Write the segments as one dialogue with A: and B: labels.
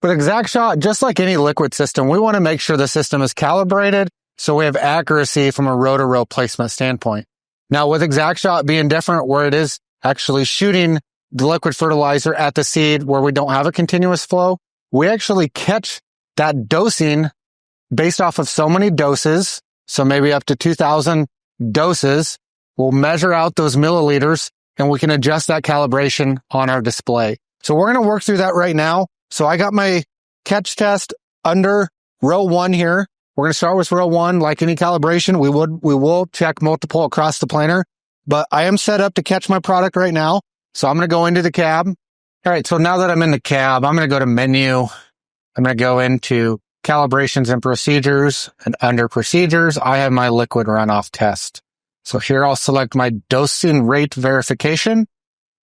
A: With ExactShot, just like any liquid system, we want to make sure the system is calibrated so we have accuracy from a row-to-row placement standpoint. Now, with ExactShot being different, where it is actually shooting the liquid fertilizer at the seed where we don't have a continuous flow, we actually catch that dosing based off of so many doses, so maybe up to 2,000 doses. We'll measure out those milliliters and we can adjust that calibration on our display. So we're going to work through that right now. So I got my catch test under row 1 here. We're going to start with row 1. Like any calibration, we will check multiple across the planer, but I am set up to catch my product right now. So I'm going to go into the cab. All right. So now that I'm in the cab, I'm going to go to menu. I'm going to go into calibrations and procedures, and under procedures, I have my liquid runoff test. So here I'll select my dosing rate verification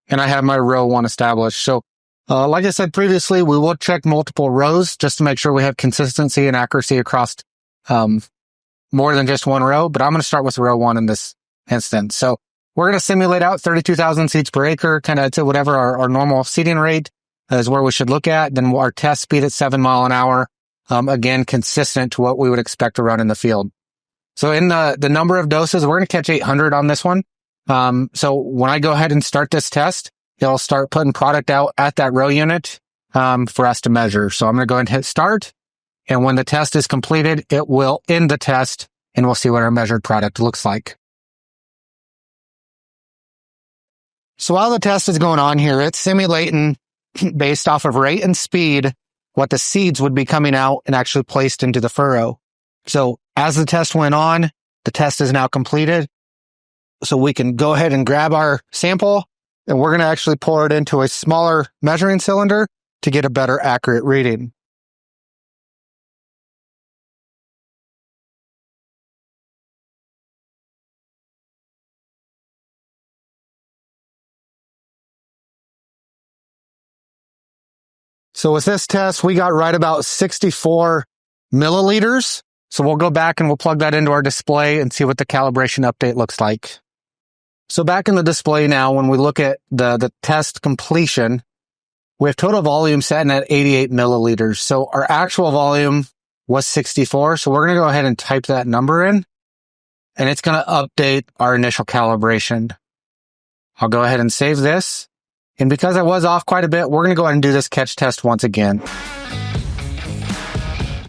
A: and I have my row 1 established. So like I said previously, we will check multiple rows just to make sure we have consistency and accuracy across more than just one row, but I'm going to start with row 1 in this instance. So we're going to simulate out 32,000 seeds per acre, kind of to whatever our normal seeding rate is where we should look at. Then our test speed at 7 miles an hour, again, consistent to what we would expect to run in the field. So in the number of doses, we're going to catch 800 on this one. So when I go ahead and start this test, it'll start putting product out at that row unit for us to measure. So I'm going to go ahead and hit start. And when the test is completed, it will end the test and we'll see what our measured product looks like. So while the test is going on here, it's simulating based off of rate and speed what the seeds would be coming out and actually placed into the furrow. So as the test went on, the test is now completed. So we can go ahead and grab our sample and we're going to actually pour it into a smaller measuring cylinder to get a better accurate reading. So with this test, we got right about 64 milliliters. So we'll go back and we'll plug that into our display and see what the calibration update looks like. So back in the display now, when we look at the test completion, we have total volume setting at 88 milliliters. So our actual volume was 64. So we're going to go ahead and type that number in and it's going to update our initial calibration. I'll go ahead and save this. And because I was off quite a bit, we're going to go ahead and do this catch test once again.